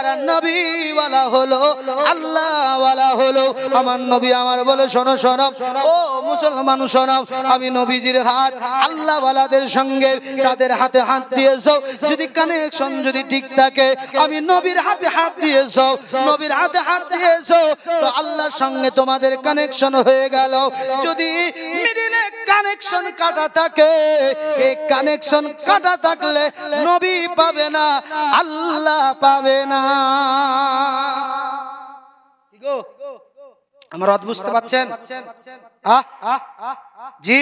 আর নবীওয়ালা হলো, আল্লাহওয়ালা হলো। আমার নবী আমার বলে, শোনো শোনো ও মুসলমান শোনো, আমি নবীজির হাত আল্লাহওয়ালাদের সঙ্গে তাদের হাতে হাত দিয়েছো, যদি কানেকশন যদি ঠিক থাকে, আমি নবীর হাতে হাত দিয়েছো, নবীর হাতে হাত দিয়েছো, তো আল্লাহর সঙ্গে তোমাদের কানেকশন হয়ে গেল। যদি মিডিলে কানেকশন কাটা থাকে, এই কানেকশন কাটা থাকলে নবী পাবে না, আল্লাহ পাবে না। আমার অত বুঝতে পারছেন? জি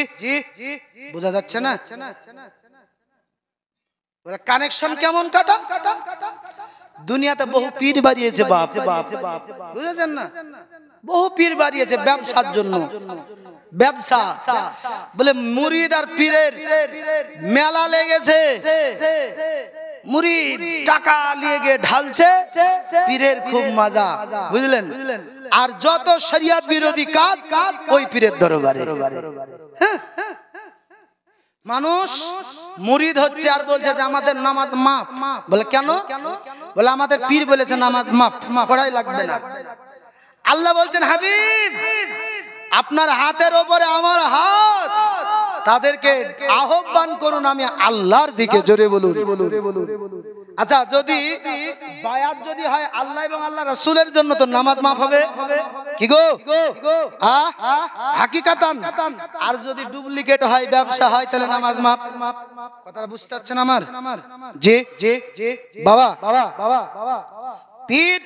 বোঝা যাচ্ছে না? কানেকশন কেমন কাটা? দুনিয়াতে বহু পীর বাড়িয়েছে বাপ, বুঝেছেন না? বহু পীর বাড়িয়েছে ব্যবসার জন্য, ব্যবসা বলে মুরিদ আর পীরের মেলা লেগেছে, মুরিদ টাকা নিয়ে গিয়ে ঢালছে, পীরের খুব মজা, বুঝলেন? আর যত শরিয়ত বিরোধী কাজ ওই পীরের দরবারে। মানুষ মুরিদ হচ্ছে আর বলছে যে আমাদের নামাজ মাফ। বলে কেন? বলে আমাদের পীর বলেছে নামাজ মাফ, পড়াই লাগবে না। আল্লাহ বলছেন হাবিব আপনার হাতের ওপরে আমার হাত, তাদেরকে আহ্বান করুন আমি আল্লাহর দিকে, জোরে বলুন। আচ্ছা যদি বায়াত যদি হয় আল্লাহ এবং আল্লাহ রাসূলের জন্য, তো নামাজ মাফ হবে কি গো? হাকিকাতান। আর যদি ডুপ্লিকেট হয়, ব্যবসা হয়, তাহলে নামাজ মাফ। কথাটা বুঝতে পারছেন আমার? জি বাবা। পীর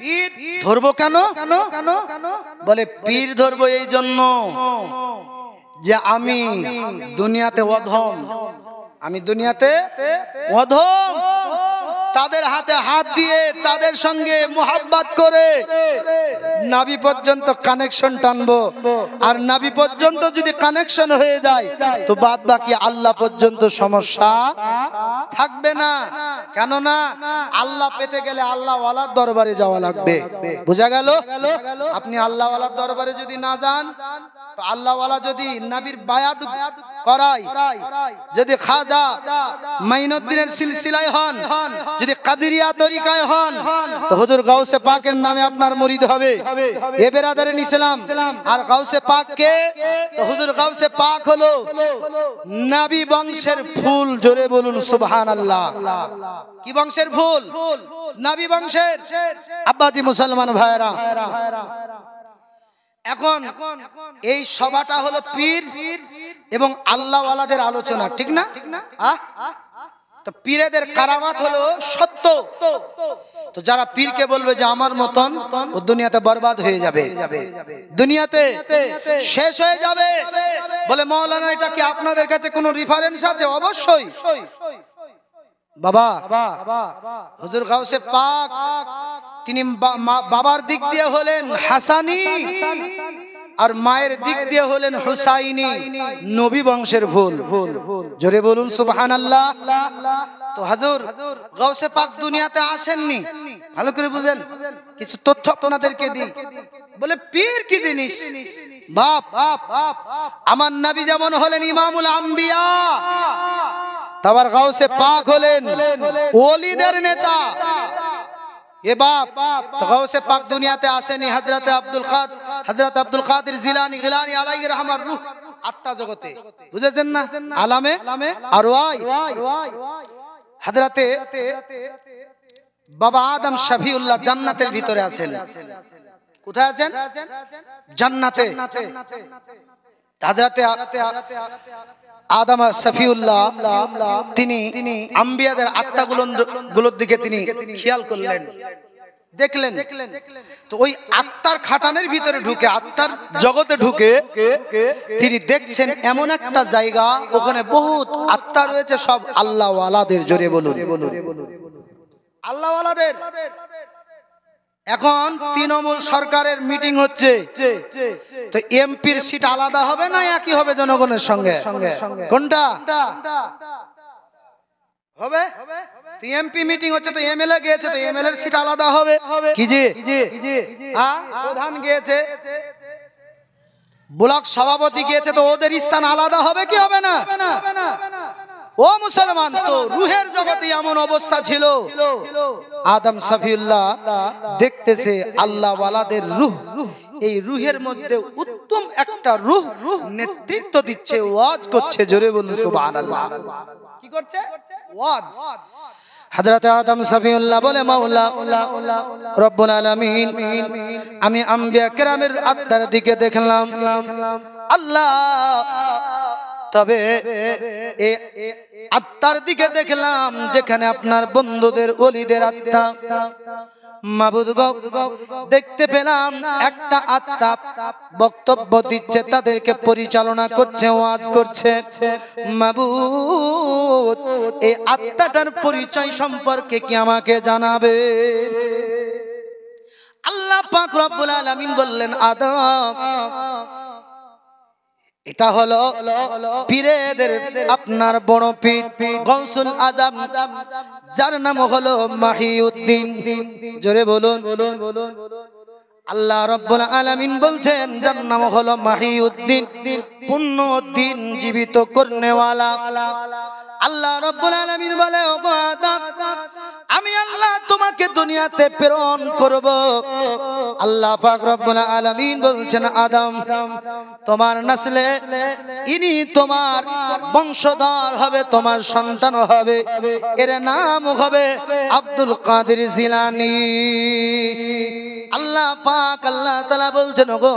ধরবো কেন? বলে পীর ধরবো এই জন্য যে আমি দুনিয়াতে অধম, আমি দুনিয়াতে অধম। তাদের হাতে হাত দিয়ে তাদের সঙ্গে মোহাব্বত করে নাভি পর্যন্ত কানেকশন টানবো, আর নাভি পর্যন্ত যদি কানেকশন হয়ে যায় তো বাদ বাকি আল্লাহ পর্যন্ত সমস্যা থাকবে না। কেননা আল্লাহ পেতে গেলে আল্লাহ ওয়ালার দরবারে যাওয়া লাগবে। বোঝা গেল? আপনি আল্লাহ ওয়ালার দরবারে যদি না যান, আল্লাহ ওয়ালা যদি নবীর বায়াত করায়, যদি খাজা মাইনুদ্দিনের সিলসিলায় হন, যদি কাদেরিয়া তরিকায় হন, তো হুজুর গাউসে পাকের নামে আপনার মুরিদ হবে। এ বেরাদারেন ইসলাম। আর গাউসে পাক কে? তো হুজুর গাউসে পাক হলো নবী বংশের ফুল, জোরে বলুন সুবহানাল্লাহ। কি বংশের ফুল? নবী বংশের। আব্বাজি মুসলমান ভাইরা, এখন এই সভাটা হলো পীর এবং আল্লাহ ওয়ালাদের আলোচনা, ঠিক না? তো পীরেদের কারামাত হলো সত্য। তো যারা পীরকে বলবে যে আমার মতন, ও দুনিয়াতে বরবাদ হয়ে যাবে, দুনিয়াতে শেষ হয়ে যাবে। বলে মাওলানা এটা কি আপনাদের কাছে কোনো রেফারেন্স আছে? অবশ্যই বাবা। হুজুর গাউসে পাক তিনি বাবার দিক দিয়ে হলেন হাসানি, আর মায়ের দিক দিয়ে হলেন হুসাইনি, নবী বংশের ফুল, জোরে বলুন সুবহানাল্লাহ। তো হুজুর গাউসে পাক দুনিয়াতে আসেননি, ভালো করে বুঝেন। কিছু তথ্য আপনাদেরকে দিই। বলে পীর কি জিনিস? বাপ আমার নবী যেমন হলেন ইমামুল আম্বিয়া, তারপর গাউসে পাক হলেন ওলিদের নেতা। এ বাপ তো গাউসে পাক দুনিয়াতে আসেনি হযরত আব্দুল কাদের জিলানী আলাইহি রাহমার রূহ আত্মা জগতে, বুঝেছেন না? আলামে আরওয়াহ হযরতে বাবা আদম শফিউল্লাহ জান্নাতের ভিতরে আছেন। কোথায় আছেন? জান্নাতে। হযরতে আদম শফিউল্লাহ তিনি আম্বিয়াদের আত্মাগুলোর দিকে তিনি খেয়াল করলেন, দেখলেন। তো ওই আত্মার খাটানের ভিতরে ঢুকে, আত্মার জগতে ঢুকে তিনি দেখছেন এমন একটা জায়গা, ওখানে বহুত আত্মা রয়েছে, সব আল্লাহ ওয়ালাদের, জোরে বলুন আল্লাহ ওয়ালাদের। এখন তৃণমূল সরকারের মিটিং হচ্ছে, তো এমপির সিট আলাদা হবে না একই হবে জনগণের সঙ্গে? কোনটা হবে? তো এমপি মিটিং হচ্ছে, তো এমএলএ গিয়েছে, তো এমএলএ এর সিট আলাদা হবে কি? জি প্রধান গিয়েছে, ব্লক সভাপতি গিয়েছে, তো ওদের স্থান আলাদা হবে কি হবে না? ও মুসলমান, তো রুহের জগতে এমন অবস্থা ছিল, আদম শফিউল্লাহ দেখতেছে আল্লাহ ওয়ালাদের রূহ, এই রুহের মধ্যে উত্তম একটা রূহ নেতৃত্ব দিচ্ছে, ওয়াজ করছে। জোরে বলুন সুবহানাল্লাহ। কি করছে? ওয়াজ। হযরত আদম শফিউল্লাহ বলে, মাওলা রব্বুল আলামিন, আমি আম্বিয়া কেরামের আত্মার দিকে দেখলাম আল্লাহ, তবে আত্মার দিকে দেখলাম যেখানে আপনার বন্ধুদের ওলিদের আত্মা। মাবুদ গো, দেখতে পেলাম একটা আত্মা বক্তব্য দিচ্ছে, তাদেরকে পরিচালনা করছে, ওয়াজ করছে। মাবুদ, এই আত্মাটার পরিচয় সম্পর্কে কি আমাকে জানাবে? আল্লাহ পাক রব্বুল আলামিন বললেন, আদম, এটা হলো পীরেদের আপনার বড় পীর গৌসুল আজম, যার নাম হলো মাহিউদ্দিন। জোরে বলুন। আল্লাহ রাব্বুল আলামিন বলছেন, যার নাম হলো মাহিউদ্দিন, পূর্ণ দিন জীবিত করনেওয়ালা। আল্লাহ রাব্বুল আলামিন বলে, ও আদম, আমি আল্লাহ তোমাকে দুনিয়াতে প্রেরণ করব। আল্লাহ পাক রব্বুল আলামিন বলছেন, আদম, তোমার নসলে ইনি তোমার বংশধর হবে, তোমার সন্তান হবে, এর নাম হবে আব্দুল কাদের জিলানী। আল্লাহ পাক আল্লাহ তাআলা বলছেন, ওগো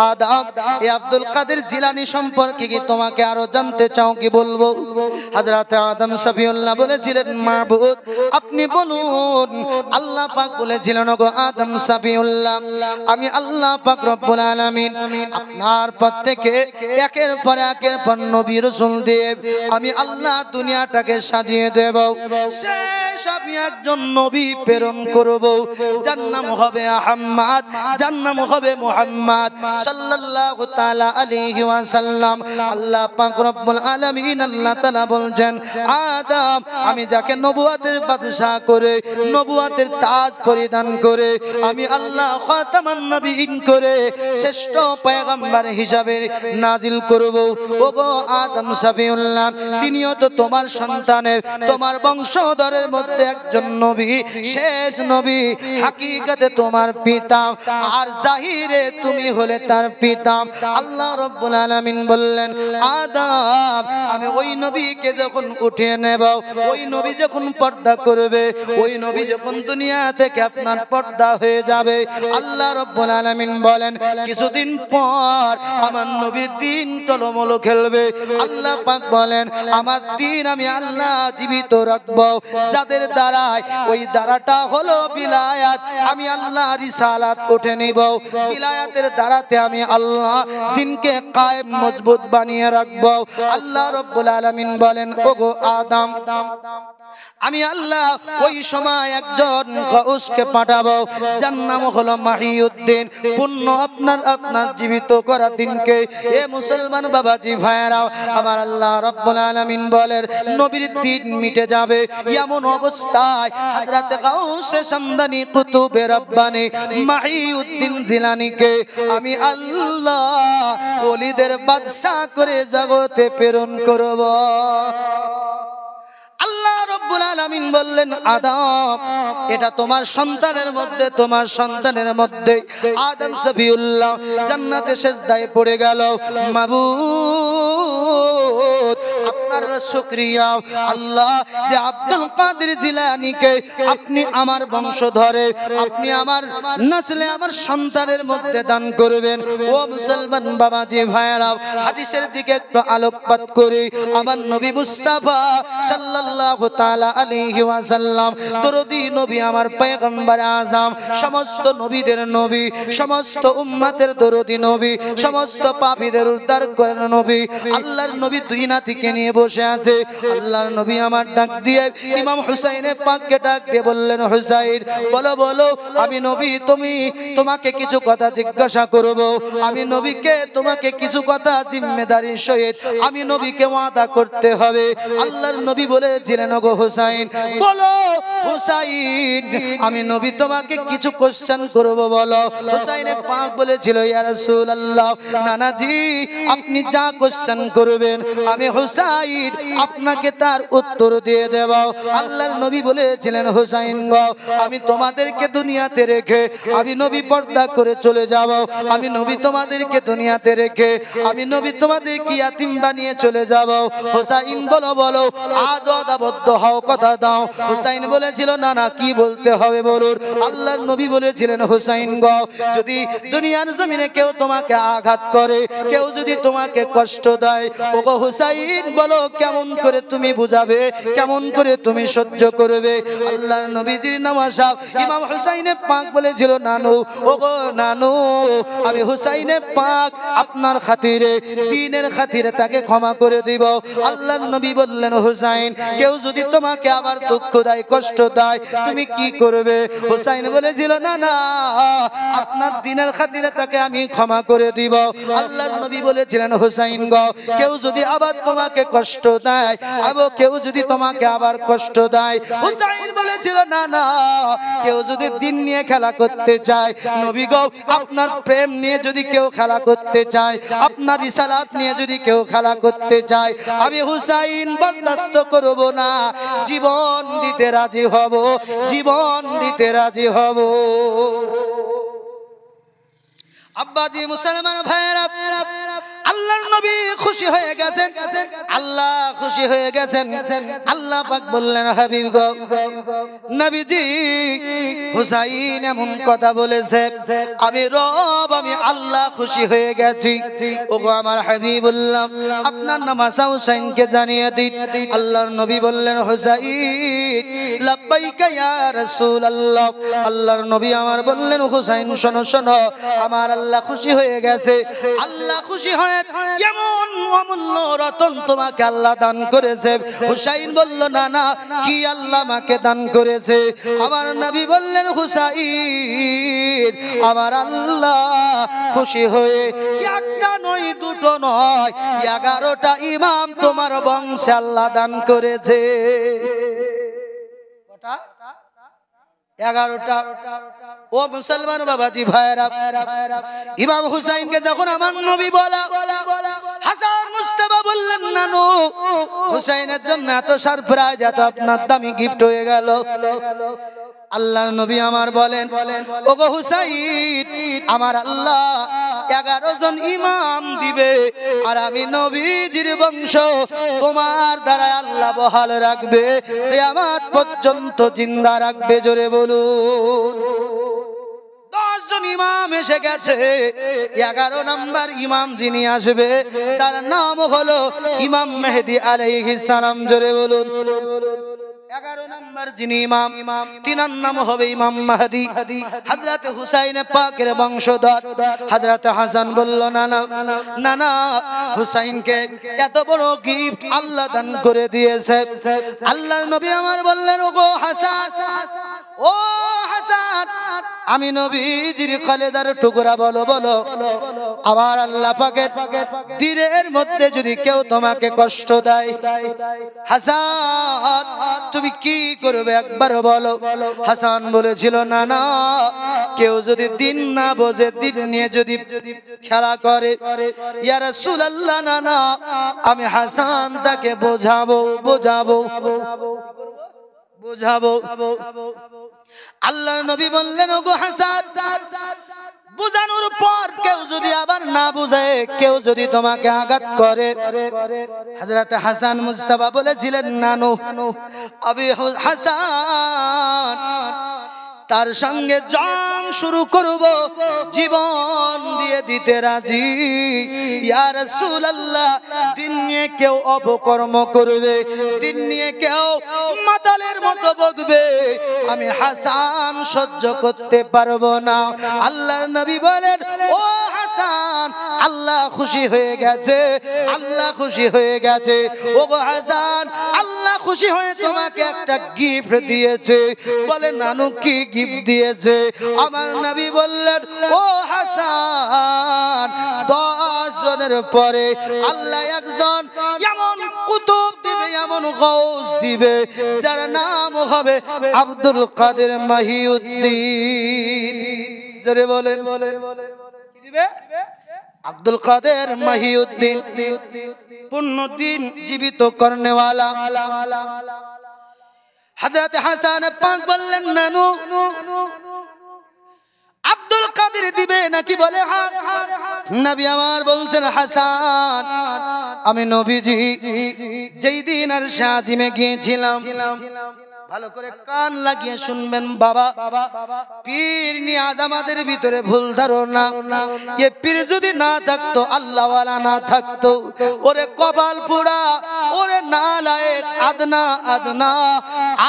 আদম, এই আব্দুল কাদের জিলানী সম্পর্কে কি তোমাকে আরো জানতে চাও কি বলবো? হযরত আদম শফিউল্লাহ বলেছিলেন, মাবুদ আপনি বলুন। আল্লাহ পাক বলেছিলেন, ওগো আদম শফিউল্লাহ, আমি আল্লাহ পাক রব্বুল আলামিন আপনার পর থেকে একের পর নবী রাসূল দিয়ে আমি আল্লাহ দুনিয়াটাকে সাজিয়ে দেব। শেষ আমি একজন নবী প্রেরণ করব, যার নাম হবে আহমদ, যার নাম হবে মুহাম্মদ সাল্লাল্লাহু তাআলা আলাইহি ওয়াসাল্লাম। আল্লাহ পাক রব্বুল আলামিন আল্লাহ তাআলা বলছেন, আদম, আমি যাকে নবুয়তের বাদশা করে, নবুয়তের তাজ পরিধান করে, আমি আল্লাহ খাতামান নবীন করে শ্রেষ্ঠ পয়গম্বর হিসাবে নাজিল করব, ওগো আদম শফিউল্লাহ, তিনিও তো তোমার সন্তানের, তোমার বংশধরের মধ্যে একজন নবী, শেষ নবী। হাকিকতে তোমার পিতা, আর জাহিরে তুমি হলে তার পিতা। আল্লাহ রাব্বুল আলামিন বললেন, আদম, আমি ওই নবীকে যখন উঠিয়ে নেব, ওই নবী যখন পর্দা করবে, ওই নবী যখন দুনিয়া থেকে আপনার পর্দা হয়ে যাবে, আল্লাহ রাব্বুল আলামিন বলেন, কিছুদিন পর আমার নবীর দিন টলমল খেলবে। আল্লাহ পাক বলেন, আমার দিন আমি আল্লাহ জীবিত রাখব, যাদের দ্বারায়, ওই দ্বারাটা হলো বিলায়াত। আমি আল্লাহ রিসালাত উঠে নিব, বিলায়াতের দ্বারাতে আমি আল্লাহ দিনকে কায়েম মজবুত বানিয়ে রাখব। আল্লাহ রাব্বুল আলামিন বলেন, ওগো আদম, আমি আল্লাহ ওই সময় একজন গাউসকে পাঠাবো, যার নাম হলো মাহিউদ্দিন, পূর্ণ আপনার জীবিত করা দিনকে। এ মুসলমান বাবাজি ভাইয়েরাও, আমার আল্লাহ রাব্বুল আলামিন বলেন, নবীর দিন মিটে যাবে। এমন অবস্থায় হযরত গাউসে সামদানি কুতুবে রব্বানি মাহিউদ্দিন জিলানীকে আমি আল্লাহ ওলিদের বাদশা করে জগতে প্রেরণ করব। আল্লাহ রাব্বুল আলামিন বললেন, আদম, এটা তোমার সন্তানের মধ্যে, তোমার সন্তানের মধ্যে। আদম শফিউল্লাহ জান্নাতে সিজদায় পড়ে গেল। মাবুদ, আপনার শুকরিয়া আল্লাহ, যে আব্দুল কাদের জিলানীকে আপনি আমার বংশধরে, আপনি আমার নসলে, আমার সন্তানের মধ্যে দান করবেন। ও মুসলমান বাবাজি ভাইয়েরা, হাদিসের দিকে একটু আলোকপাত করি। আমার নবী মুস্তাফা সাল্লাল্লাহু তাআলা আলাইহি ওয়াসাল্লাম, দরদি নবী, আমার পয়গম্বর আযম, সমস্ত নবীদের নবী, সমস্ত উম্মতের দরদি নবী, সমস্ত পাপীদের উদ্ধার করেন নবী। আল্লাহর নবী দুই নাতিকে নিয়ে বসে আছে। আল্লাহর নবী আমার ডাক দিয়ে ইমাম হুসাইনের পাককে ডাক দিয়ে বললেন, হুসাইন, বলো বলো, আমি নবী তোমাকে কিছু কথা জিজ্ঞাসা করব। আমি নবীকে তোমাকে কিছু কথা জিম্মেদারির সহিত আমি নবীকে ওয়াদা করতে হবে। আল্লাহর নবী বলেছিলেন, ওগো হুসাইন, বলো হুসাইন, আমি নবী তোমাকে কিছু কোশ্চেন করব, বলো। হুসাইনের পাক বলেছিল, ইয়া রাসূলুল্লাহ, নানাজি, আপনি যা কোশ্চেন করবেন আমি হুসাইন হুসাইন আপনাকে তার উত্তর দিয়ে দেব। আল্লাহর নবী বলেছিলেন হুসাইন গো আমি তোমাদেরকে দুনিয়াতে রেখে আমি নবী পর্দা করে চলে যাব। আমি নবী তোমাদেরকে দুনিয়াতে রেখে আমি নবী তোমাদেরকে ইয়াতিম বানিয়ে চলে যাব। হুসাইন বলো বলো আজ আদাবদ্ধ হও কথা দাও। হুসাইন বলেছিল না না কি বলতে হবে বলুন। আল্লাহর নবী বলেছিলেন হুসাইন গো যদি দুনিয়ার জমিনে কেউ তোমাকে আঘাত করে কেউ যদি তোমাকে কষ্ট দেয় ও গো হুসাইন বলো কেমন করে তুমি বুঝাবে কেমন করে তুমি সহ্য করবে। আল্লাহর নবীজির নামাসাব ইমাম হুসাইনে পাক বলেছিল নানু ও গো নানু আমি হুসাইনে পাক আপনার খাতিরে দ্বীনের খাতিরে তাকে ক্ষমা করে দিব। আল্লাহর নবী বললেন হুসাইন কেউ যদি তোমাকে আবার দুঃখ দেয় কষ্ট দেয় তুমি কি করবে। হুসাইন বলেছিল না না আপনার দ্বীনের খাতিরে তাকে আমি ক্ষমা করে দিব। আল্লাহর নবী বলেছিলেন হুসাইন গো কেউ যদি আবার তোমাকে কষ্ট দেয় আবার কেউ যদি তোমাকে আবার কষ্ট দেয় হুসাইন বলেছিল না না কেউ যদি দ্বীন নিয়ে খেলা করতে চায় নবী গো আপনার প্রেম নিয়ে যদি কেউ খেলা করতে চায় আপনার রিসালাত নিয়ে যদি কেউ খেলা করতে চায় আমি হুসাইন বরদাস্ত করব না জীবন দিতে রাজি হব জীবন দিতে রাজি হব। আব্বাজি মুসলমান ভাইরা আল্লাহর নবী খুশি হয়ে গেছেন আল্লাহ খুশি হয়ে গেছেন। আল্লাহ পাক বললেন হাবিব গো নবীজি হুসাইন এমন কথা বলেছে আমি রব আমি আল্লাহ খুশি হয়ে গেছি। ওগো আমার হাবিবুল্লাহ আপনার নাম হুসাইনকে জানিয়ে দিন। আল্লাহর নবী বললেন হুসাইন লাব্বাইকা ইয়া রাসূলুল্লাহ। আল্লাহর নবী আমার বললেন হুসাইন শোনো শোনো আমার আল্লাহ খুশি হয়ে গেছে। আল্লাহ খুশি হয়ে এমন অমূল্য রতন তোমাকে আল্লাহ দান করেছে। হুসাইন বলল না না কি আল্লাহ আমাকে দান করেছে। আমার নবী বললেন হুসাইন আমার আল্লাহ খুশি হয়ে একটা নয় দুটো নয় 11টা ইমাম তোমার বংশে আল্লাহ দান করেছে। কটা 11টা। ও মুসলমান বাবাজি ভাইরা ইমাম হুসাইনকে যখন আমার নবী বলা হাসান মুস্তাফা বললেন নানু হুসাইনের জন্য এত সারপ্রাইজ এত আপনার দামি গিফট হয়ে গেল। আল্লাহর নবী আমার বলেন ওগো হুসাইন আমার আল্লাহ 11 জন ইমাম দিবে আর আমি নবীজির বংশ তোমার দ্বারা আল্লাহ বহাল রাখবে কিয়ামত পর্যন্ত জিন্দা রাখবে। জোরে বলুন 10 জন ইমাম এসে গেছে। 11 নম্বর ইমাম যিনি আসবে তার নাম হলো ইমাম মেহেদী আলাইহিস সালাম। জোরে বলুন 11 নম্বর যিনি ইমাম তিনার নাম হবে ইমাম মাহদী। হযরত হুসাইন পাকের বংশধর হযরত হাসান বলল না না না না হুসাইনকে এত বড় গিফট আল্লাহ দান করে দিয়েছে। আল্লাহর নবী আমার বললেন ওগো হাসান ও হাসান আমি নবীজির কলেজার টুকরা বলো বলো আমার আল্লাহ পাকের দ্বীনের মধ্যে যদি কেউ তোমাকে কষ্ট দেয় হাসান তুমি কি করবে একবার বলো। হাসান বলেছিল না না কেউ যদি দ্বীন না বোঝে দ্বীন নিয়ে যদি খেলা করে ইয়া রাসূলুল্লাহ না না আমি হাসান তাকে বোঝাবো বোঝাবো বোঝাবো। আল্লাহর নবী বললেন ওগো হাসান বুঝানোর পর কেউ যদি আবার না বুঝে কেউ যদি তোমাকে আঘাত করে হযরত হাসান মুস্তাফা বলেছিলেন নানু আমি হাসান তার সঙ্গে জং শুরু করব জীবন দিয়ে দিতে রাজি। ইয়া রাসূলুল্লাহ দ্বীন নিয়ে কেউ অপকর্ম করবে দ্বীন নিয়ে কেউ মাতালের মতো বকবে আমি হাসান সহ্য করতে পারবো না। আল্লাহর নবী বলেন ও হাসান আল্লাহ খুশি হয়ে গেছে আল্লাহ খুশি হয়ে গেছে। ও গো হাসান আল্লাহ খুশি হয়ে তোমাকে একটা গিফট দিয়েছে। বলে নানু কি গিফট দিয়েছে। আমার নবী বললেন ও হাসান 10 জনের পরে আল্লাহ একজন এমন কুতুব দিবে এমন গাউস দিবে যার নাম হবে আব্দুল কাদের মহিউদ্দিন। জোরে বলেন কি দিবে আব্দুল কাদের মহিউদ্দিন। পূর্ণ দিন জীবিত করনে ওয়ালা হযরত হাসান পাক বললেন নানু আব্দুল কাদের দিবে নাকি বলে হ্যাঁ নবী আমার বলছেন হাসান আমি নবীজি যেই দিন আর শাজিমে গিয়েছিলাম ভালো করে কান লাগিয়ে শুনবেন বাবা পীর নিয়াজ আমাদের ভিতরে ভুল ধারণা এ পীর যদি না থাকতো আল্লাহ ওয়ালা না থাকতো ওরে কপাল পোড়া ওরে নালায়েক আদনা আদনা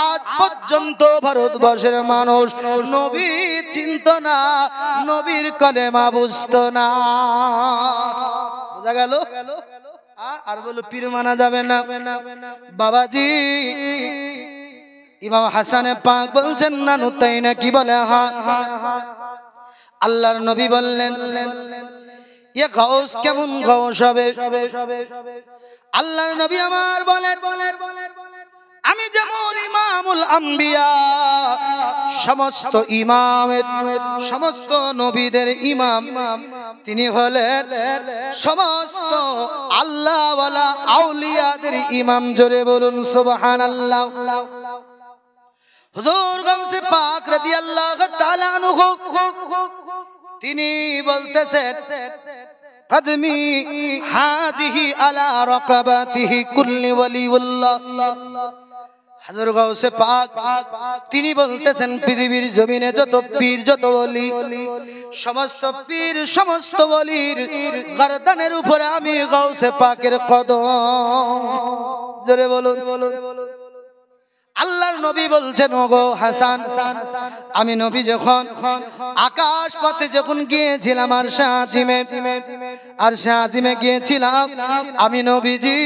আজ পর্যন্ত ভারতবর্ষের মানুষ নবী চিনতো না নবীর কলেমা বুঝতো না বুঝা গেল আর বলো পীর মানা যাবে না বাবাজি ইমাম হাসানে পাক বলছেন নানু তাই নাকি বলে হ্যাঁ আল্লাহর নবী বললেন এ গাউস কেমন গাউস হবে আল্লাহর নবী আমার বলেন আমি যেমন ইমামুল আম্বিয়া সমস্ত ইমামের সমস্ত নবীদের ইমাম তিনি হলেন সমস্ত আল্লাহওয়ালা আউলিয়াদের ইমাম জোরে বলুন সুবহানাল্লাহ হুজুর গাউসে পাক রাদিয়াল্লাহু তাআলা আনহু তিনি বলতেছেন কদমি হাদিহি আলা রাকাবাতিহি কুল্লি ওয়ালিউল্লাহ হযরত গাউসে পাক তিনি বলতেছেন পৃথিবীর জমিনে যত পীর যত ওলি সমস্ত পীর সমস্ত ওলির গর্দানের উপরে আমি গাউসে পাকের কদম জোরে বলুন আল্লাহর নবী বলছেন ওগো হাসান আমি নবী যখন আকাশ পথে যখন গিয়েছিলাম আর শাহজিমে গিয়েছিলাম আমি নবীজি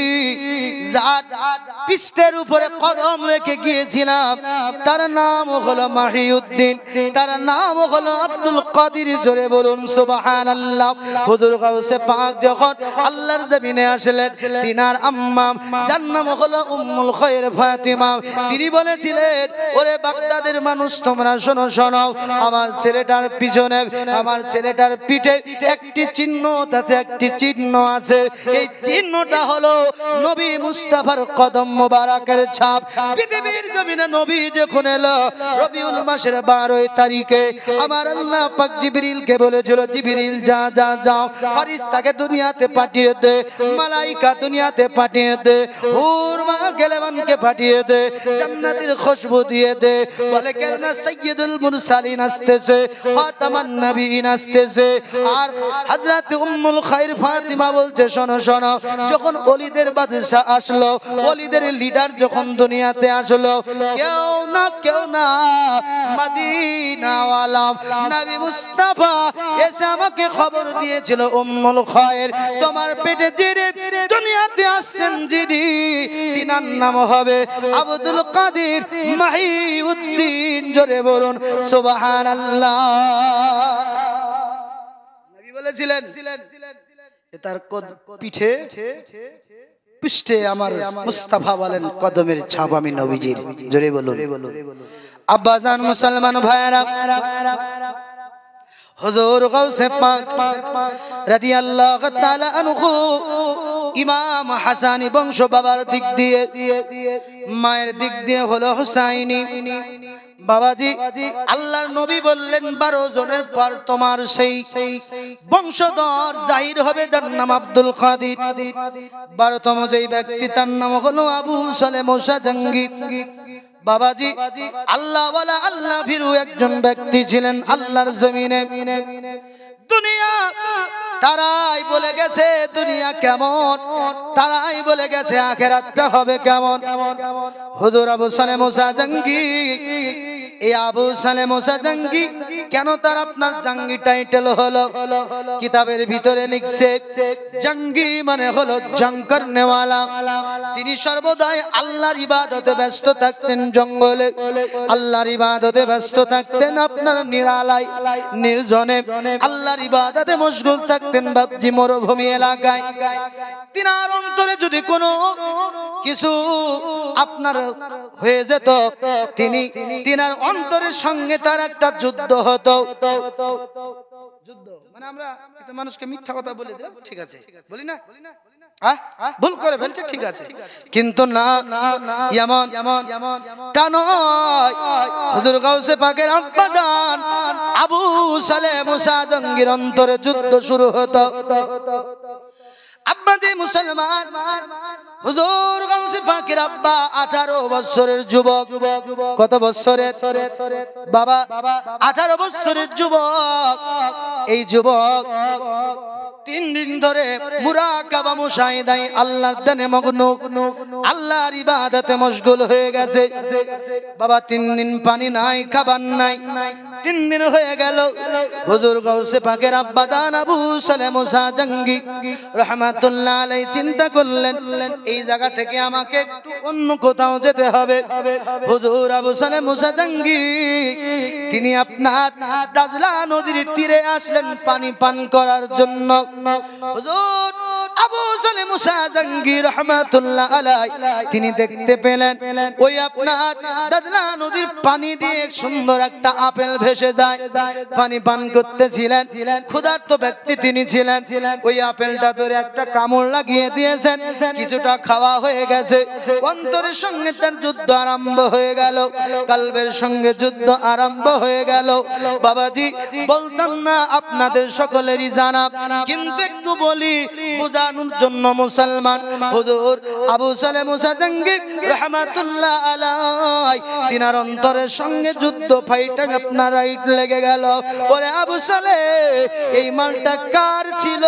যার পৃষ্ঠের উপরে কদম রেখে গিয়েছিলাম তার নাম হলো মাহিউদ্দিন তার নাম হলো আব্দুল কাদের জোরে বলুন সুবহানাল্লাহ হুজুর গাউসে পাক যখন আল্লাহর জমিনে আসলেন তিনার আম্মা যার নাম হলো উম্মুল খায়র ফাতিমা তিনি বলেছিলেন ওরে বাগদাদের মানুষ তোমরা শোনো শোনো আমার ছেলেটার পিছনে আমার ছেলেটার পিঠে একটি চিহ্ন আছে একটি চিহ্ন আছে এই চিহ্নটা হলো নবী মুস্তাফার কদম মোবারকের ছাপ পৃথিবীর জমিনে নবী যখন এলো রবিউল মাসের 12 তারিখে আমার আল্লাহ পাক জিবরিলকে বলেছিল জিবরিল যা যা যাও ফেরেশতাকে দুনিয়াতে পাঠিয়ে দে মালাইকা দুনিয়াতে পাঠিয়ে দে হুর মা গেলেমানকে পাঠিয়ে দে জান্নাতের খুশবু দিয়ে দে বলে কেননা সাইয়্যিদুল মুরসালিন আসতেছে খাতামান নবীন আসতেছে আর হযরত উম্মুল খায়র ফাতিমা বলছে শোনো শোনো যখন ওলিদের বাদশা আসলো ওলিদের লিডার যখন দুনিয়াতে আসলো কেউ না মদিনা ওয়ালা নবী মুস্তাফা এসে আমাকে খবর দিয়েছিল উম্মুল খায়র তোমার পেটে যিনি দুনিয়াতে আসছেন যিনি তিনার নাম হবে আব্দুল কাদের মাহিউদ্দিন জোরে বলুন সুবহানাল্লাহ নবী বলেছিলেন তার পিঠে পৃষ্ঠে আমার মুস্তাফা বলেন কদমের ছাপ আমি নবীজির জোরে বলুন আব্বাজান মুসলমান ভাইরা হুজুর গাউসে পাক রাদিয়াল্লাহু তাআলা আনহু ইমাম হাসানি বংশ বাবার দিক দিয়ে মায়ের দিক দিয়ে হলো হুসাইনি বাবাজি আল্লাহর নবী বললেন 12 জনের পর তোমার সেই বংশধর জাহির হবে যার নাম আব্দুল কাদের 12তম যেই ব্যক্তি তার নাম হলো আবু সালেহ মুসা জঙ্গি বাবাজি আল্লাহ ওয়ালা আল্লাহ ভীরু একজন ব্যক্তি ছিলেন আল্লাহর জমিনে দুনিয়া তারাই বলে গেছে দুনিয়া কেমন তারাই বলে গেছে আখিরাতটা হবে কেমন হুজুর আবু সালেহ মুসা জঙ্গি এই আবু সালেহ মুসা জঙ্গি কেন তার আপনার জঙ্গি টাইটেল হলো কিতাবের ভিতরে লিখছে জঙ্গি মানে হলো জং করনে ওয়ালা তিনি সর্বদাই আল্লাহর ইবাদতে ব্যস্ত থাকতেন জঙ্গলে আল্লাহর ইবাদতে ব্যস্ত থাকতেন আপনার নিরালায় নির্জনে আল্লাহর ইবাদতে মশগুল থাকতেন বাপজি মরুভূমি এলাকায় তিনার অন্তরে যদি কোনো কিছু আপনার হয়ে যেত তিনার অন্তরের সঙ্গে তার একটা যুদ্ধ হতো যুদ্ধ মানে আমরা এত মানুষকে মিথ্যা কথা বলে দিলাম, ঠিক আছে বলি না, ভুল করে ফেলছে, ঠিক আছে, কিন্তু না এমন টা নয়। হুজুর গাউসে পাকের আব্বা জান আবু সালেহ মুসা জঙ্গির অন্তরে যুদ্ধ শুরু হতো। আব্বা যে মুসলমান, হুজুর গাউসে পাকের আব্বা 18 বছরের যুবক। কত বছরের বাবা? 18 বছরের যুবক। এই যুবক 3 দিন ধরে মুরাকাবা মুশাহিদায় আল্লাহর দানে মগ্ন, আল্লাহর ইবাদতে মশগুল হয়ে গেছে। বাবা 3 দিন পানি নাই, খাবার নাই, 3 দিন হয়ে গেল। হুজুর গাউসে পাকের আব্বা জান আবু সালেহ মুসা জঙ্গি রাহমাতুল্লাহ আলাইহি চিন্তা করলেন, এই জায়গা থেকে আমাকে একটু অন্য কোথাও যেতে হবে। হুজুর আবু সালেহ মুসা জঙ্গি তিনি আপনার দাজলা নদীর তীরে আসলেন পানি পান করার জন্য। হুজুর আবু সালেহ মুসা জঙ্গি রাহমাতুল্লাহ আলাইহি তিনি দেখতে পেলেন ওই আপনার দাজলা নদীর পানি দিয়ে সুন্দর একটা আপেল ভেসে যায়। পানি পান করতেছিলেন, ক্ষুধার্ত ব্যক্তি তিনি ছিলেন। ওই আপেলটা ধরে একটা কামড় লাগিয়ে দিয়েছেন, কিছুটা খাওয়া হয়ে গেছে। অন্তরের সঙ্গে তার যুদ্ধ আরম্ভ হয়ে গেল, কলবের সঙ্গে যুদ্ধ আরম্ভ হয়ে গেল। বাবাজি বলতাম না আপনাদের সকলেরই জানা, কিন্তু একটু বলি বোঝানোর জন্য মুসলমান। হুজুর আবু সালেহ মুসা জঙ্গি রাহমাতুল্লাহ আলাইহি তিনার অন্তরের সঙ্গে যুদ্ধ ফাইটা আপনার রাইট লেগে গেল। ওরে আবু সালেহ এই মালটা কার ছিল?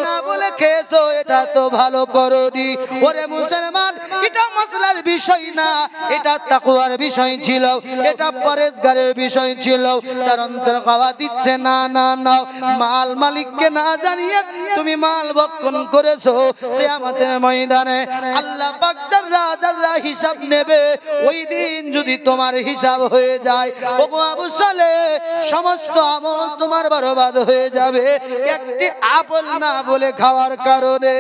না বলে খেয়েছো, এটা তো ভালো করোনি। ওরে মুসলমান এটা মাসলার বিষয় না, এটা তাকওয়ার বিষয় ছিল, এটা পরেজগারের বিষয় ছিল। তার অন্তর খাওয়া দিচ্ছে না, না না, মাল মালিককে না জানিয়ে তুমি মাল ভক্ষণ করেছো। কিয়ামতের ময়দানে আল্লাহ পাক যারা যারা হিসাব নেবে, ওই দিন যদি তোমার হিসাব হয়ে যায়, ওগো আবু সালেহ সমস্ত আমল তোমার বরবাদ হয়ে যাবে একটি আপেল না বলে খাওয়ার কারণে।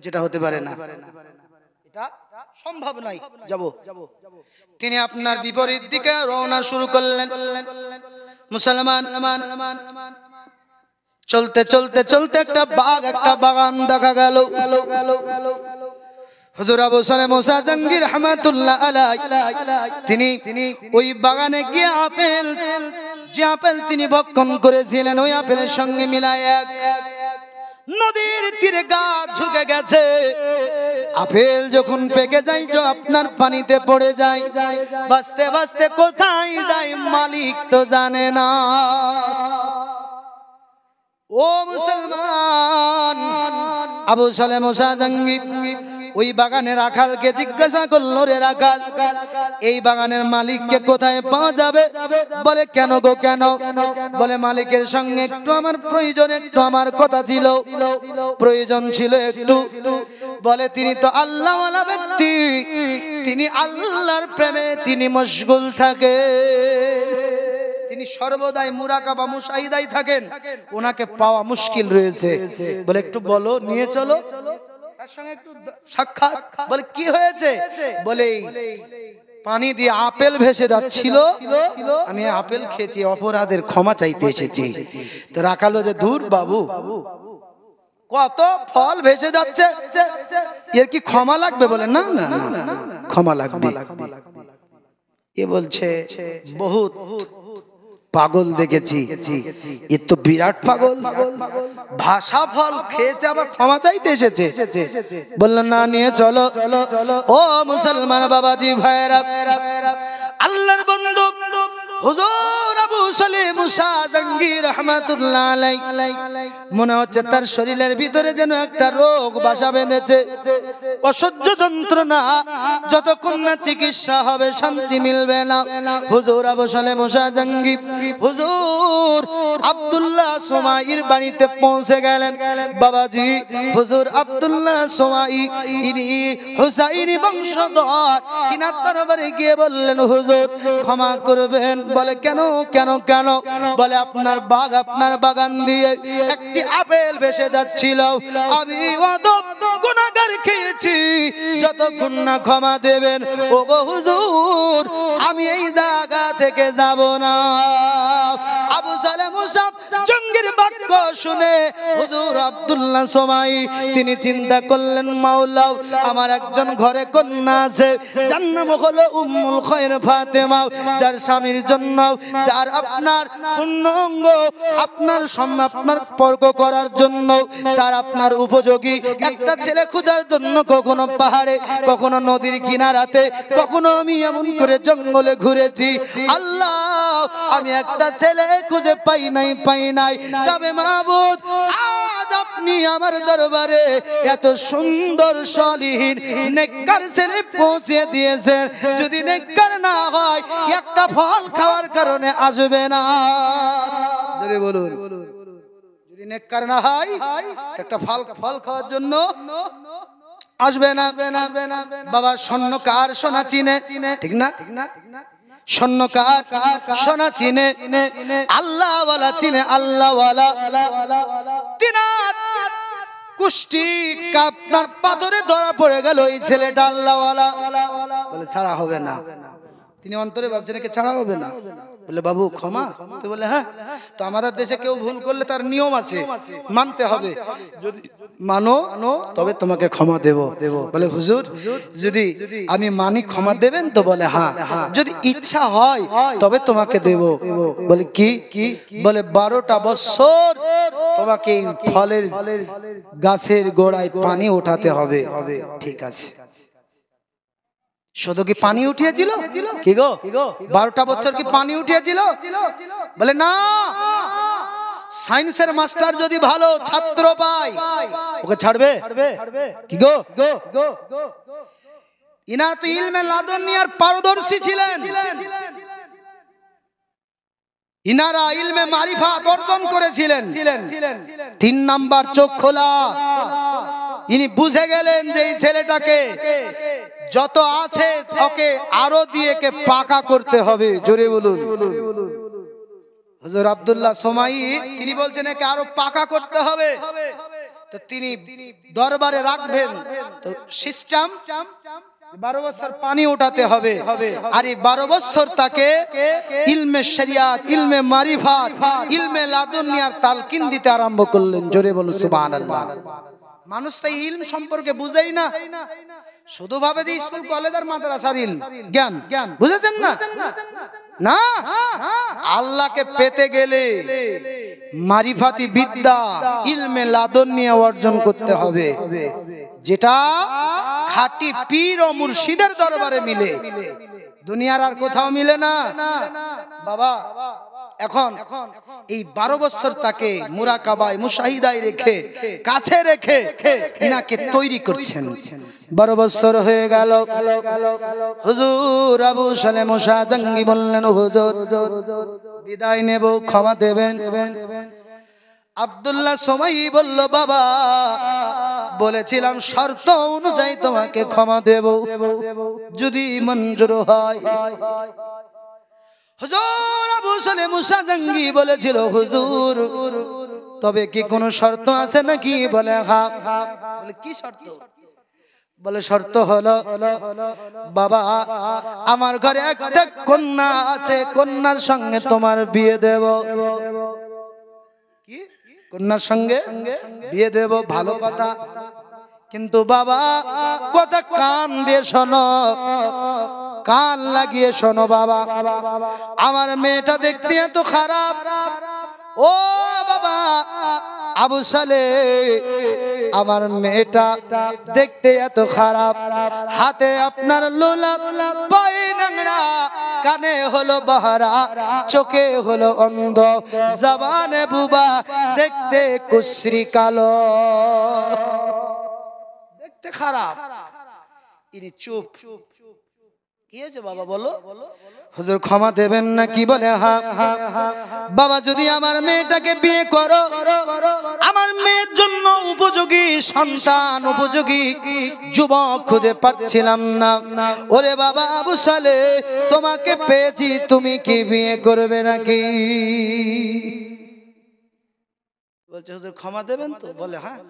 যেটা হতে পারে না, এটা সম্ভব নাই। যাব তিনি আপনার বিপরীত দিকে রওনা শুরু করলেন। মুসলমান চলতে চলতে চলতে একটা বাগ, একটা বাগান দেখা গেল। হুজুর আবু সালেহ মুসা জঙ্গি রাহমাতুল্লাহ আলাইহি তিনি ওই বাগানে গিয়ে আপেল, যে আপেল তিনি ভক্ষণ করেছিলেন ওই আপেলের সঙ্গে মিলায় এক নদীর তীরে গাছ ঝুঁকে গেছে। আপেল যখন পেকে যায় তো আপনার পানিতে পড়ে যায়, বাঁচতে বাঁচতে কোথায় যায় মালিক তো জানে না। ও মুসলমান, আবু সালেহ মুসা জঙ্গি ওই বাগানের রাখালকে জিজ্ঞাসা করলো, রে রাখাল এই বাগানের মালিককে কোথায় পাওয়া যাবে? বলে কেন গো কেন? বলে মালিকের সঙ্গে একটু আমার প্রয়োজন, একটু আমার কথা ছিল, প্রয়োজন ছিল একটু। বলে তিনি তো আল্লাহওয়ালা ব্যক্তি, তিনি আল্লাহর প্রেমে তিনি মশগুল থাকে, তিনি সর্বদাই মুরাকাবা মুশাহিদায় থাকেন, ওনাকে পাওয়া মুশকিল রয়েছে। বলে একটু বলো, নিয়ে চলো তার সঙ্গে একটু সাক্ষাৎ। বলে কি হয়েছে? বলে পানি দিয়ে আপেল ভেসে যাচ্ছিল, আমি আপেল খেয়েছি, অপরাধের ক্ষমা চাইতে এসেছি। তো রাখালো যে দূর বাবু, কত ফল ভেসে যাচ্ছে, এর কি ক্ষমা লাগবে? বলে না না না, ক্ষমা লাগবে। এ বলছে বহুত পাগল দেখেছি, এ তো বিরাট পাগল, ভাষা ফল খেয়েছে আবার ক্ষমা চাইতে এসেছে। বললেন না, নিয়ে চলো। ও মুসলমান বাবাজি ভাইরা, আল্লাহর বন্ধু হুজুর আবু সালেহ মুসা জঙ্গি রাহমাতুল্লাহ আলাইহি মনে হচ্ছে তার শরীরের ভিতরে যেন একটা রোগ বাসা বেঁধেছে, অসহ্য যন্ত্রণা, যতক্ষণ না চিকিৎসা হবে শান্তি মিলবে না। হুজুর আবু সালেহ মুসা জঙ্গি হুজুর আব্দুল্লাহ সোমাইর বাড়িতে পৌঁছে গেলেন। বাবাজি হুজুর আব্দুল্লাহ সোমাই ইনি হুসাইনি বংশধর, ইনার দরবারে গিয়ে বললেন, হুজুর ক্ষমা করবেন। বলে কেন কেন কেন? বলে আপনার বাগ, আপনার বাগান দিয়ে একটি আপেল ভেসে যাচ্ছিল, আমি অদব গুনাহগার খেয়েছি, যতক্ষণ না ক্ষমা দেবেন ওগো হুজুর আমি এই জায়গা থেকে যাব না। আবু মুসাফ জঙ্গির বাক্য শুনে হুজুর আব্দুল্লাহ সোমাই তিনি চিন্তা করলেন, মাওলা আমার একজন ঘরে কন্যা আছে, যার নাম হলো উম্মুল খৈর ফাতেমা, যার স্বামীর জন্য, যার আপনার পূর্ণ অঙ্গ আপনার সামনে আপনার পর্ক করার জন্য, তার আপনার উপযোগী একটা ছেলে খোঁজার জন্য কখনো পাহাড়ে, কখনো নদীর কিনারাতে, কখনো আমি এমন করে জঙ্গলে ঘুরেছি। আল্লাহ আমি একটা ছেলে খুঁজে পাই নাই। তবে মাবুদ আজ আপনি আমার দরবারে এত সুন্দর সলিহীন নেককার ছেলে পৌঁছে দিয়েছেন, যদি নেককার না হয় একটা ফল খাওয়ার কারণে আসবে না। জোরে বলুন, যদি নেককার না হয় একটা ফল খাওয়ার জন্য আসবে না। বাবা স্বর্ণকার সোনা চিনে, ঠিক না? স্বর্ণকার সোনা চিনে, আল্লাহওয়ালা চিনে আল্লাহওয়ালা। তিনার কুষ্টি আপনার পাথরে ধরা পড়ে গেল এই ছেলেটা আল্লাহওয়ালা, বলে ছাড়া হবে না। তিনি অন্তরে ভাবছেন একে ছাড়া হবে না। বলে বাবু ক্ষমা, তো বলে হ্যাঁ। তো আমাদের দেশে কেউ ভুল করলে তার নিয়ম আছে, মানতে হবে, যদি মানো তবে তোমাকে ক্ষমা দেব। বলে হুজুর যদি আমি মানি ক্ষমা দেবেন তো? বলে হ্যাঁ। যদি ইচ্ছা হয় তবে তোমাকে দেব। বলে কি? বলে 12টা বছর তোমাকে এই ফলের গাছের গোড়ায় পানি ওঠাতে হবে। ঠিক আছে। শুধু কি পানি উঠিয়েছিল? কি গো 12টা বছর কি পানি উঠিয়েছিল? বলে না, সায়েন্সের মাস্টার যদি ভালো ছাত্র পায় ওকে ছাড়বে? কি গো ইনার তো ইলমে লাদুনিয়ার পারদর্শী ছিলেন, ইনারা ইলমে মারিফাত অর্জন করেছিলেন। 3 নাম্বার চোখ খোলা, ইনি বুঝে গেলেন যে এই ছেলেটাকে যত আছে ওকে আরো দিয়ে কে পাকা করতে হবে। জোরে বলুন। হুজুর আব্দুল্লাহ সোমাই তিনি বলছেন একে আরো পাকা করতে হবে, তো তিনি দরবারে রাখবেন। তো সিস্টেম 12 বছর পানি উঠাতে হবে, আর এই 12 বছর তাকে ইলমে শরিয়াত, ইলমে মারিফাত, ইলমে লাদুনিয়ার তালকিন দিতে আরম্ভ করলেন। জোরে বলুন সুবহানাল্লাহ। মানুষ তো ইলম সম্পর্কে বুঝেই না, শুধু ভাবে যে স্কুল কলেজ আর মাদ্রাসার ইলম জ্ঞান, বুঝেছেন না? না, আল্লাহকে পেতে গেলে মারিফাতি বিদ্যা ইলমে লাদুনিয়া অর্জন করতে হবে, যেটা খাঁটি পীর ও মুর্শিদের দরবারে মিলে, দুনিয়ার আর কোথাও মিলে না। বাবা এখন এই 12 বছর তাকে মুরাকাবায় মুশাহিদায় রেখে, কাছে রেখে ইনাকে তৈরি করছেন। 12 বছর হয়ে গেল। হুজুর আবু সালেহ মুসা জঙ্গি বললেন, হুজুর বিদায় নেব, ক্ষমা দেবেন? আব্দুল্লাহ সোমাই বলল, বাবা বলেছিলাম শর্ত অনুযায়ী তোমাকে ক্ষমা দেব, যদি মঞ্জুর হয়। হুজুর আবু সালেহ মুসা জঙ্গি বলেছিল, হুজুর তবে কি কোনো শর্ত আছে নাকি? বলে হ্যাঁ। বলে কি শর্ত? বলে শর্ত হলো বাবা আমার ঘরে একটা কন্যা আছে, কন্যার সঙ্গে তোমার বিয়ে দেব। কি? কন্যার সঙ্গে বিয়ে দেব, ভালো কথা, কিন্তু বাবা কথা কান দিয়ে শোনো, কান লাগিয়ে শোনো বাবা, আমার মেয়েটা দেখতে এত খারাপ। ও বাবা আবু সালেহ, আমার মেয়েটা দেখতে এত খারাপ, হাতে আপনার লোলা, পায়ে নোংরা, কানে হলো বাহারা, চোখে হলো অন্ধ, জবানে বুবা, দেখতে কুশ্রী কালো, দেখতে খারাপ। ইনি চুপ। কি হয়েছে বাবা বলো? হুজুর ক্ষমা দেবেন না কি? বলে হ্যাঁ। বাবা যদি আমার মেয়েটাকে বিয়ে করো, আমার মেয়ের জন্য উপযোগী সন্তান, উপযোগী যুবক খুঁজে পাচ্ছিলাম না। ওরে বাবা আবু সালেহ, তোমাকে পেয়েছি, তুমি কি বিয়ে করবে নাকি? বলছে হুজুর ক্ষমা দেবেন তো? বলে হ্যাঁ,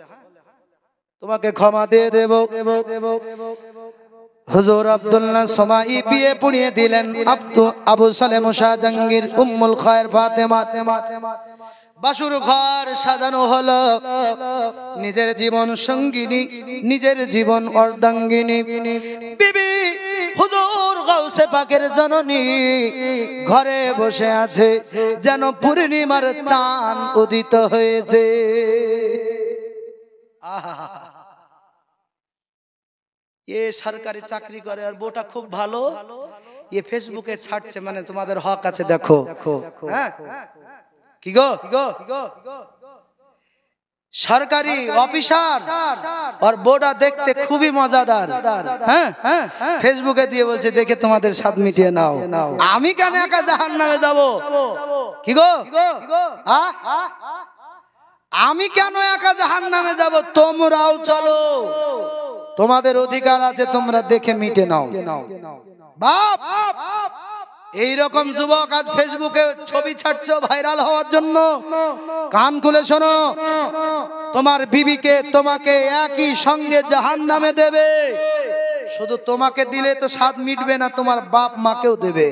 তোমাকে ক্ষমা দিয়ে দেব। হুজুর আব্দুল্লাহ সমাই বিয়ে পড়িয়ে দিলেন আবু সালেম শাহ জাহাঙ্গীর উম্মুল খায়ের ফাতেমা। বাসুর ঘর সাজানো হলো, নিজের জীবন সঙ্গিনী, নিজের জীবন অর্ধাঙ্গিনী বিবি হুজুর গাউসে পাকের জননী ঘরে বসে আছে যেন পূর্ণিমার চাঁদ উদিত হয়েছে। এ সরকারি চাকরি করে আর বউটা খুব ভালো, এ ফেসবুকে ছাড়ছে, মানে তোমাদের হক আছে দেখো। হ্যাঁ কি গো, সরকারি অফিসার আর বউটা দেখতে খুবই মজাদার। হ্যাঁ ফেসবুকে দিয়ে বলছে দেখে তোমাদের স্বাদ মিটিয়ে নাও। আমি কেন একা জাহান্নামে যাব? কি গো, আমি কেন একা জাহান্নামে যাব? তোমরাও চলো, তোমাদের অধিকার আছে, তোমরা দেখে মিটে নাও। বাপ এইরকম যুবক আজ ফেসবুকে ছবি ছাড়ছো ভাইরাল হওয়ার জন্য, কান খুলে শোনো, তোমার বিবিকে তোমাকে একই সঙ্গে জাহান্নামে দেবে। শুধু তোমাকে দিলে তো স্বাদ মিটবে না, তোমার বাপ মাকেও দেবে।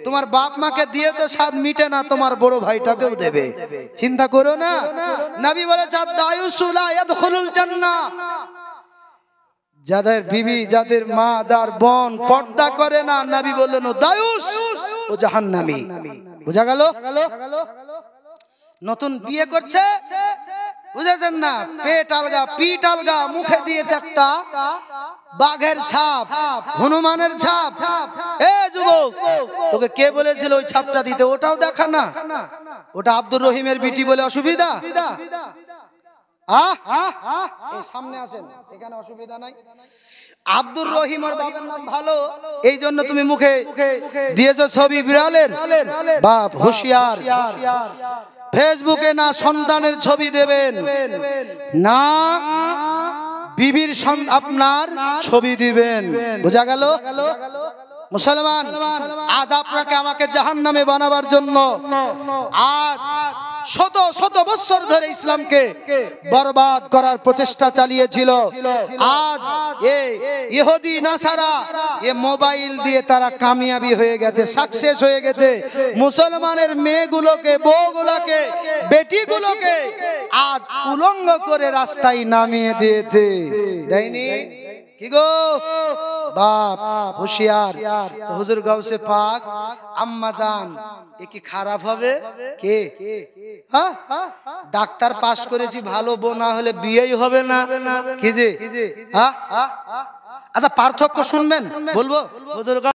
তোমার বাপ মাকে দিয়ে তো স্বাদ মিটে না, তোমার বড় ভাইটাকেও দেবে। চিন্তা করো না। নবী বলেছে দায়ুসু লা ইয়াদখুলুল জান্নাহ, যাদের বিবি, যাদের মা, যার বোন পর্দা করে না, নবী বললেন ও দায়ুস, ও জাহান্নামী। বুঝা গেল? নতুন বিয়ে করছে, বুঝেছেন না, পেট আলগা পিঠ আলগা, মুখে দিয়েছে একটা বাঘের ছাপ, হনুমানের ছাপ। এ যুবক, তোকে কে বলেছিল ওই ছাপটা দিতে? ওটাও দেখা না, ওটা আব্দুর রহিমের বিটি বলে অসুবিধা? সামনে আসেন, এখানে অসুবিধা নাই। আব্দুর রহিম আর বাবার নাম ভালো, এই জন্য তুমি মুখে দিয়েছো ছবি বিড়ালের। বাপ হুঁশিয়ার, ফেসবুকে না সন্তানের ছবি দেবেন, না বিবির আপনার ছবি দিবেন। বোঝা গেল? মুসলমান, আজ আপনাকে আমাকে জাহান্নামে বানাবার জন্য আজ শত শত বছর ধরে ইসলামকে বরবাদ করার প্রচেষ্টা চালিয়েছিল। আজ ইহুদি নাসারা মোবাইল দিয়ে তারা কামিয়াবি হয়ে গেছে, সাকসেস হয়ে গেছে। মুসলমানের মেয়েগুলোকে, বউগুলোকে, বেটিগুলোকে আজ উলঙ্গ করে রাস্তায় নামিয়ে দিয়েছে, দেয়নি? কি গো বাপ হুঁশিয়ার, হুজুর গাউসে পাক আম্মা জান, এ কি খারাপ হবে? কে ডাক্তার পাস করেছি, ভালো বউ না হলে বিয়েই হবে না, কি যে? আচ্ছা পার্থক্য শুনবেন, বলবো হুজুর